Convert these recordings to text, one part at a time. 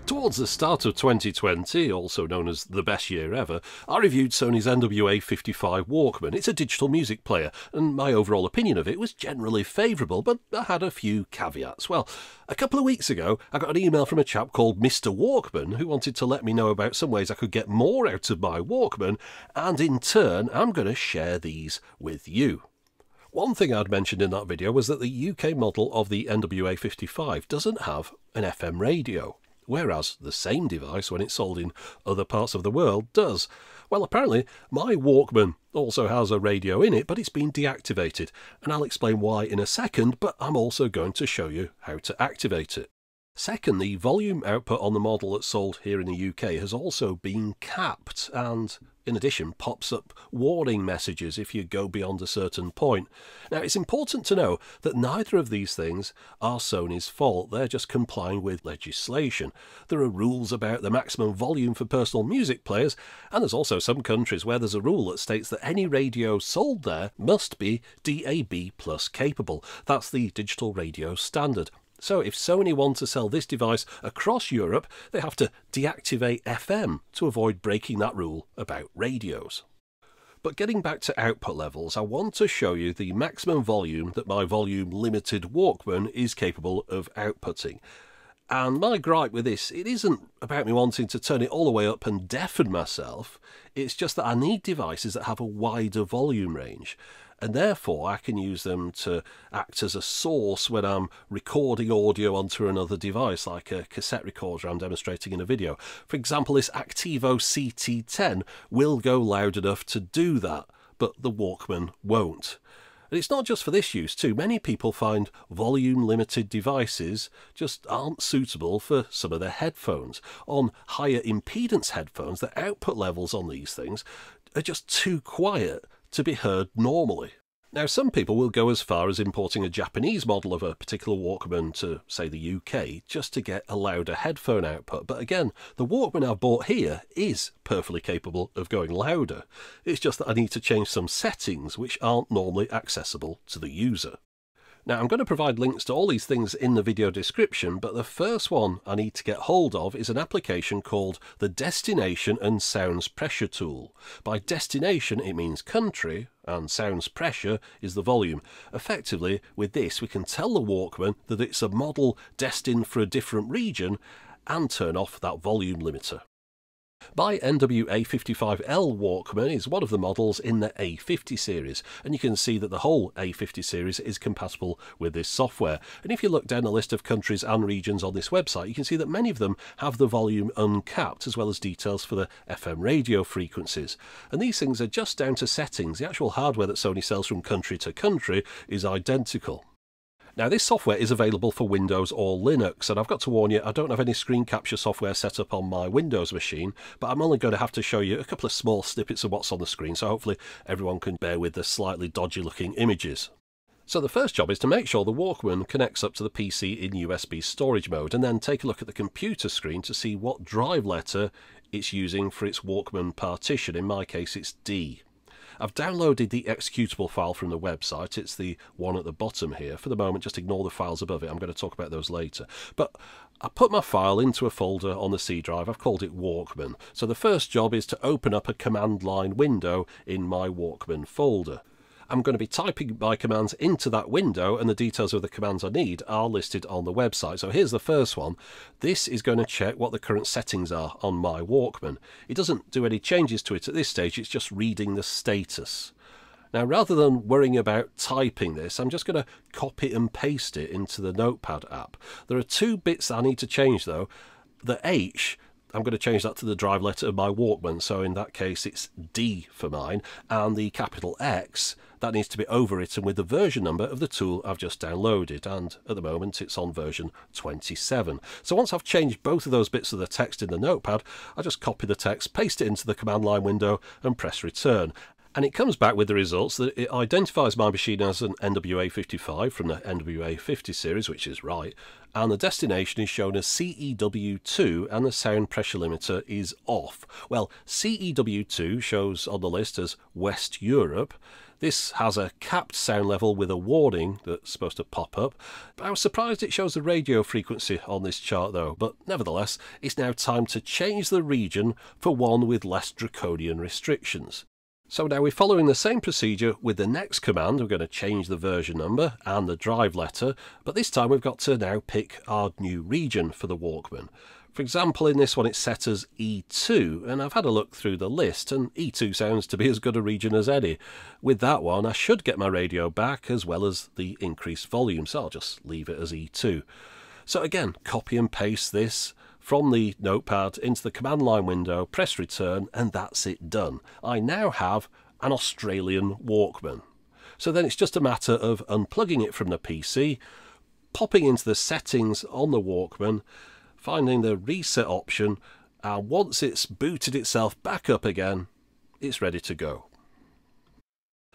Towards the start of 2020, also known as the best year ever, I reviewed Sony's NWA55 Walkman. It's a digital music player, and my overall opinion of it was generally favourable, but I had a few caveats. Well, a couple of weeks ago, I got an email from a chap called Mr. Walkman who wanted to let me know about some ways I could get more out of my Walkman, and in turn, I'm going to share these with you. One thing I'd mentioned in that video was that the UK model of the NWA55 doesn't have an FM radio, whereas the same device, when it's sold in other parts of the world, does. Well, apparently my Walkman also has a radio in it, but it's been deactivated, and I'll explain why in a second, but I'm also going to show you how to activate it. Second, the volume output on the model that's sold here in the UK has also been capped, and in addition pops up warning messages if you go beyond a certain point. Now, it's important to know that neither of these things are Sony's fault. They're just complying with legislation. There are rules about the maximum volume for personal music players, and there's also some countries where there's a rule that states that any radio sold there must be DAB+ capable. That's the digital radio standard. So if Sony want to sell this device across Europe, they have to deactivate FM to avoid breaking that rule about radios. But getting back to output levels, I want to show you the maximum volume that my volume limited Walkman is capable of outputting. And my gripe with this, it isn't about me wanting to turn it all the way up and deafen myself, it's just that I need devices that have a wider volume range. And therefore I can use them to act as a source when I'm recording audio onto another device, like a cassette recorder I'm demonstrating in a video. For example, this Activo CT10 will go loud enough to do that, but the Walkman won't. And it's not just for this use too. Many people find volume-limited devices just aren't suitable for some of their headphones. On higher impedance headphones, the output levels on these things are just too quiet to be heard normally. Now, some people will go as far as importing a Japanese model of a particular Walkman to, say, the UK, just to get a louder headphone output. But again, the Walkman I've bought here is perfectly capable of going louder. It's just that I need to change some settings which aren't normally accessible to the user. Now, I'm going to provide links to all these things in the video description, but the first one I need to get hold of is an application called the Destination and Sounds Pressure tool. By destination, it means country, and sounds pressure is the volume. Effectively, with this, we can tell the Walkman that it's a model destined for a different region and turn off that volume limiter. My NWA55L Walkman is one of the models in the A50 series, and you can see that the whole A50 series is compatible with this software. And if you look down the list of countries and regions on this website, you can see that many of them have the volume uncapped, as well as details for the FM radio frequencies. And these things are just down to settings. The actual hardware that Sony sells from country to country is identical. Now, this software is available for Windows or Linux, and I've got to warn you, I don't have any screen capture software set up on my Windows machine, but I'm only going to have to show you a couple of small snippets of what's on the screen, so hopefully everyone can bear with the slightly dodgy looking images. So the first job is to make sure the Walkman connects up to the PC in USB storage mode, and then take a look at the computer screen to see what drive letter it's using for its Walkman partition. In my case, it's D. I've downloaded the executable file from the website. It's the one at the bottom here. For the moment, just ignore the files above it. I'm going to talk about those later. But I put my file into a folder on the C drive. I've called it Walkman. So the first job is to open up a command line window in my Walkman folder. I'm going to be typing my commands into that window, and the details of the commands I need are listed on the website. So here's the first one. This is going to check what the current settings are on my Walkman. It doesn't do any changes to it at this stage, it's just reading the status. Now, rather than worrying about typing this, I'm just going to copy and paste it into the Notepad app. There are two bits I need to change though. The H, I'm going to change that to the drive letter of my Walkman, so in that case it's D for mine, and the capital X, that needs to be overwritten with the version number of the tool I've just downloaded, and at the moment it's on version 27. So once I've changed both of those bits of the text in the Notepad, I just copy the text, paste it into the command line window and press return. And it comes back with the results that it identifies my machine as an NWA55 from the NWA50 series, which is right, and the destination is shown as CEW2 and the sound pressure limiter is off. Well, CEW2 shows on the list as West Europe. This has a capped sound level with a warning that's supposed to pop up. I was surprised it shows the radio frequency on this chart though, but nevertheless, it's now time to change the region for one with less draconian restrictions. So now we're following the same procedure with the next command. We're going to change the version number and the drive letter, but this time we've got to now pick our new region for the Walkman. For example, in this one it's set as E2, and I've had a look through the list, and E2 sounds to be as good a region as any. With that one, I should get my radio back as well as the increased volume, so I'll just leave it as E2. So again, copy and paste this from the notepad into the command line window, press return, and that's it done. I now have an Australian Walkman. So then it's just a matter of unplugging it from the PC, popping into the settings on the Walkman, finding the reset option, and once it's booted itself back up again, it's ready to go.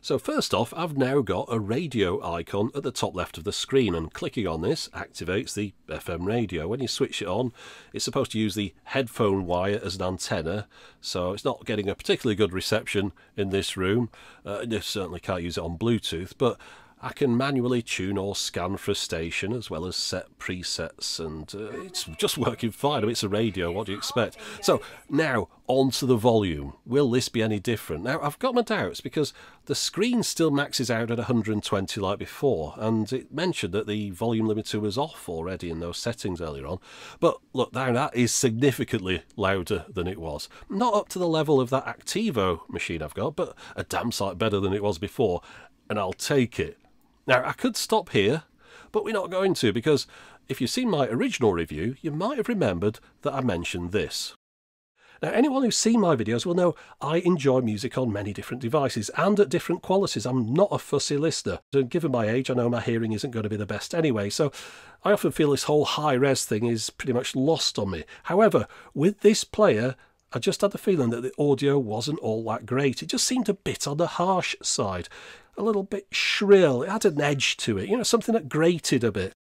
So first off, I've now got a radio icon at the top left of the screen, and clicking on this activates the FM radio. When you switch it on, it's supposed to use the headphone wire as an antenna, so it's not getting a particularly good reception in this room. You certainly can't use it on Bluetooth, but I can manually tune or scan for a station as well as set presets, and it's just working fine. I mean, it's a radio, what do you expect? So now on to the volume. Will this be any different? Now I've got my doubts because the screen still maxes out at 120 like before, and it mentioned that the volume limiter was off already in those settings earlier on. But look, now that is significantly louder than it was. Not up to the level of that Activo machine I've got, but a damn sight better than it was before, and I'll take it. Now, I could stop here, but we're not going to, because if you've seen my original review, you might have remembered that I mentioned this. Now, anyone who's seen my videos will know I enjoy music on many different devices and at different qualities. I'm not a fussy listener. And given my age, I know my hearing isn't going to be the best anyway, so I often feel this whole high-res thing is pretty much lost on me. However, with this player, I just had the feeling that the audio wasn't all that great. It just seemed a bit on the harsh side. A little bit shrill. It had an edge to it, you know, something that grated a bit.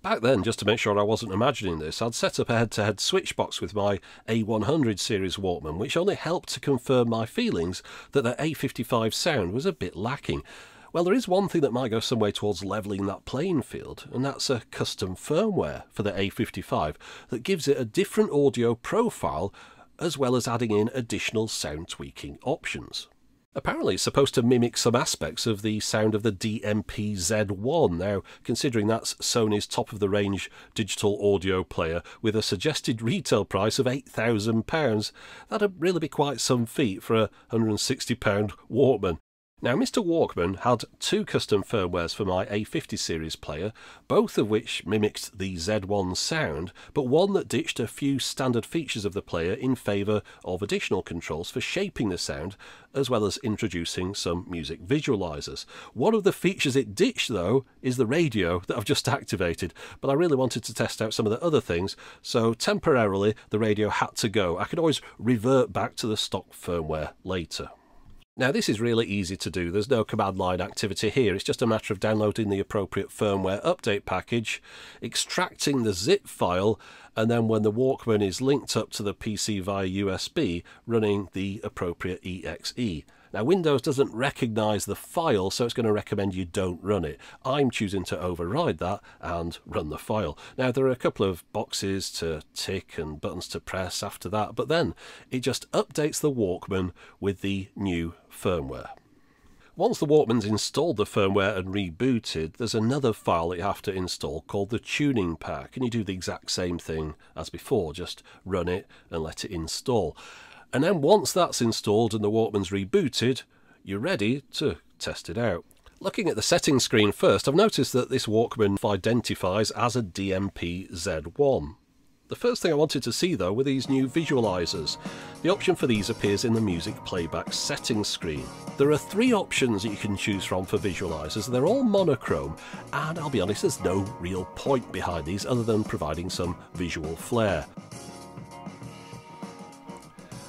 Back then, just to make sure I wasn't imagining this, I'd set up a head-to-head switch box with my A100 series Walkman, which only helped to confirm my feelings that the A55 sound was a bit lacking. Well, there is one thing that might go some way towards levelling that playing field, and that's a custom firmware for the A55 that gives it a different audio profile as well as adding in additional sound tweaking options. Apparently it's supposed to mimic some aspects of the sound of the DMP-Z1. Now, considering that's Sony's top-of-the-range digital audio player with a suggested retail price of £8,000, that'd really be quite some feat for a £160 Walkman. Now, Mr. Walkman had two custom firmwares for my A50 series player, both of which mimicked the Z1 sound, but one that ditched a few standard features of the player in favour of additional controls for shaping the sound, as well as introducing some music visualizers. One of the features it ditched, though, is the radio that I've just activated, but I really wanted to test out some of the other things, so temporarily the radio had to go. I could always revert back to the stock firmware later. Now, this is really easy to do. There's no command line activity here. It's just a matter of downloading the appropriate firmware update package, extracting the zip file, and then when the Walkman is linked up to the PC via USB, running the appropriate exe. Now, Windows doesn't recognise the file, so it's going to recommend you don't run it. I'm choosing to override that and run the file. Now, there are a couple of boxes to tick and buttons to press after that, but then it just updates the Walkman with the new firmware. Once the Walkman's installed the firmware and rebooted, there's another file that you have to install called the tuning pack, and you do the exact same thing as before, just run it and let it install. And then once that's installed and the Walkman's rebooted, you're ready to test it out. Looking at the settings screen first, I've noticed that this Walkman identifies as a DMP-Z1. The first thing I wanted to see though were these new visualizers. The option for these appears in the music playback settings screen. There are three options that you can choose from for visualizers. They're all monochrome, and I'll be honest, there's no real point behind these other than providing some visual flair.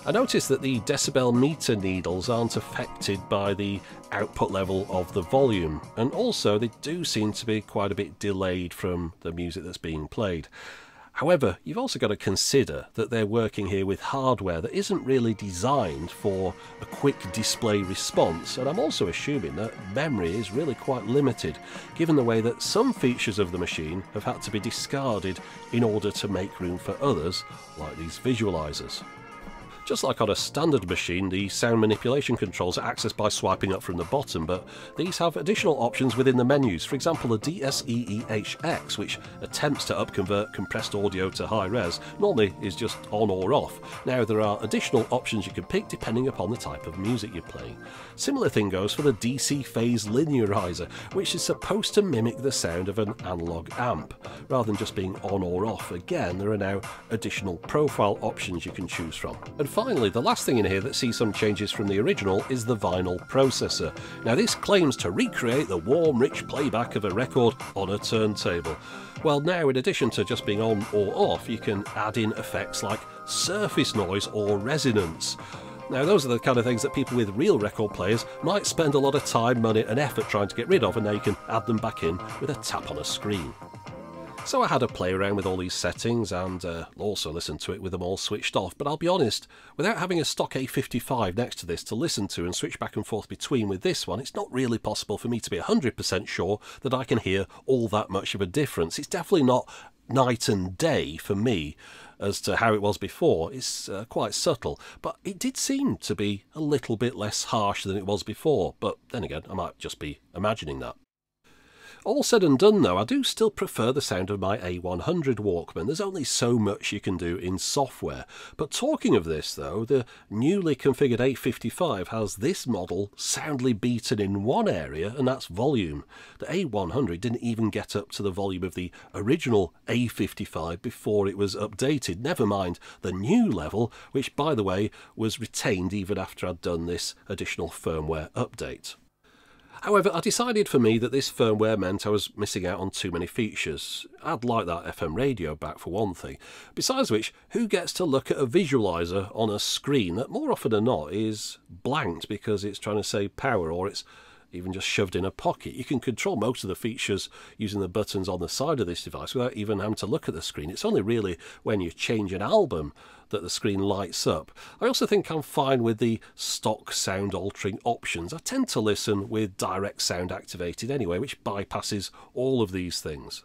I noticed that the decibel meter needles aren't affected by the output level of the volume, and also they do seem to be quite a bit delayed from the music that's being played. However, you've also got to consider that they're working here with hardware that isn't really designed for a quick display response, and I'm also assuming that memory is really quite limited, given the way that some features of the machine have had to be discarded in order to make room for others, like these visualizers. Just like on a standard machine, the sound manipulation controls are accessed by swiping up from the bottom, but these have additional options within the menus. For example, the DSEEHX, which attempts to upconvert compressed audio to high res, normally is just on or off. Now, there are additional options you can pick depending upon the type of music you're playing. Similar thing goes for the DC phase linearizer, which is supposed to mimic the sound of an analog amp. Rather than just being on or off, again, there are now additional profile options you can choose from. And finally, the last thing in here that sees some changes from the original is the vinyl processor. Now, this claims to recreate the warm, rich playback of a record on a turntable. Well, now, in addition to just being on or off, you can add in effects like surface noise or resonance. Now, those are the kind of things that people with real record players might spend a lot of time, money and effort trying to get rid of, and now you can add them back in with a tap on a screen. So I had a play around with all these settings and also listened to it with them all switched off, but I'll be honest, without having a stock A55 next to this to listen to and switch back and forth between with this one, it's not really possible for me to be 100% sure that I can hear all that much of a difference. It's definitely not night and day for me as to how it was before. It's quite subtle, but it did seem to be a little bit less harsh than it was before, but then again, I might just be imagining that. All said and done though, I do still prefer the sound of my A100 Walkman. There's only so much you can do in software. But talking of this though, the newly configured A55 has this model soundly beaten in one area, and that's volume. The A100 didn't even get up to the volume of the original A55 before it was updated, never mind the new level, which by the way was retained even after I'd done this additional firmware update. However, I decided for me that this firmware meant I was missing out on too many features. I'd like that FM radio back for one thing. Besides which, who gets to look at a visualizer on a screen that more often than not is blanked because it's trying to save power or it's even just shoved in a pocket? You can control most of the features using the buttons on the side of this device without even having to look at the screen. It's only really when you change an album that the screen lights up. I also think I'm fine with the stock sound altering options. I tend to listen with direct sound activated anyway, which bypasses all of these things.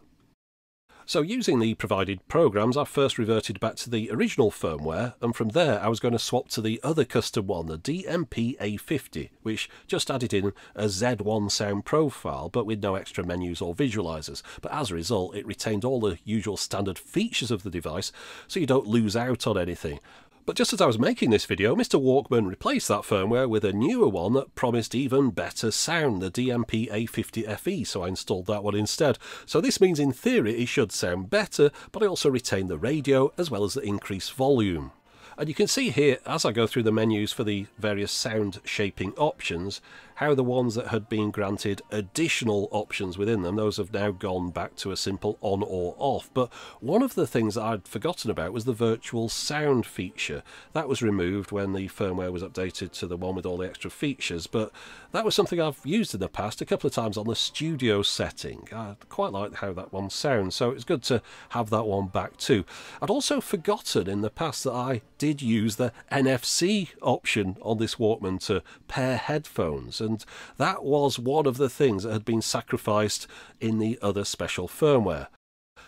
So using the provided programs, I first reverted back to the original firmware, and from there I was going to swap to the other custom one, the DMP-A50, which just added in a Z1 sound profile, but with no extra menus or visualizers. But as a result, it retained all the usual standard features of the device, so you don't lose out on anything. But just as I was making this video, Mr. Walkman replaced that firmware with a newer one that promised even better sound, the DMP-A50FE, so I installed that one instead. So this means in theory it should sound better, but I also retain the radio as well as the increased volume. And you can see here, as I go through the menus for the various sound shaping options, how the ones that had been granted additional options within them, those have now gone back to a simple on or off. But one of the things that I'd forgotten about was the virtual sound feature. That was removed when the firmware was updated to the one with all the extra features, but that was something I've used in the past a couple of times on the studio setting. I quite like how that one sounds, so it's good to have that one back too. I'd also forgotten in the past that I did use the NFC option on this Walkman to pair headphones, and that was one of the things that had been sacrificed in the other special firmware.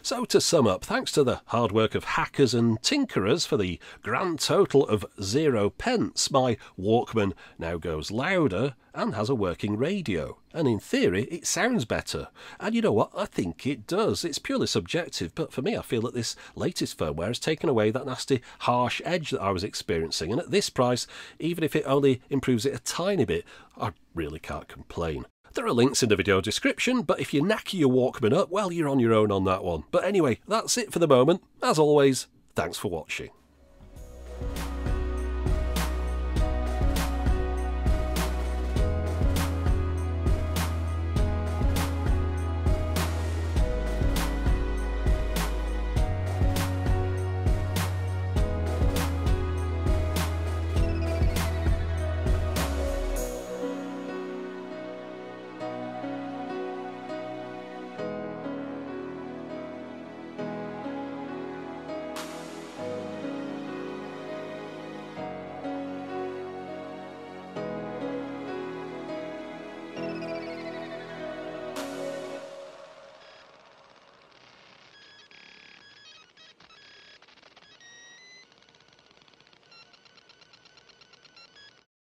So to sum up, thanks to the hard work of hackers and tinkerers for the grand total of 0 pence, my Walkman now goes louder and has a working radio. And in theory, it sounds better. And you know what? I think it does. It's purely subjective, but for me, I feel that this latest firmware has taken away that nasty, harsh edge that I was experiencing. And at this price, even if it only improves it a tiny bit, I really can't complain. There are links in the video description, but if you knacker your Walkman up, well, you're on your own on that one. But anyway, that's it for the moment. As always, thanks for watching.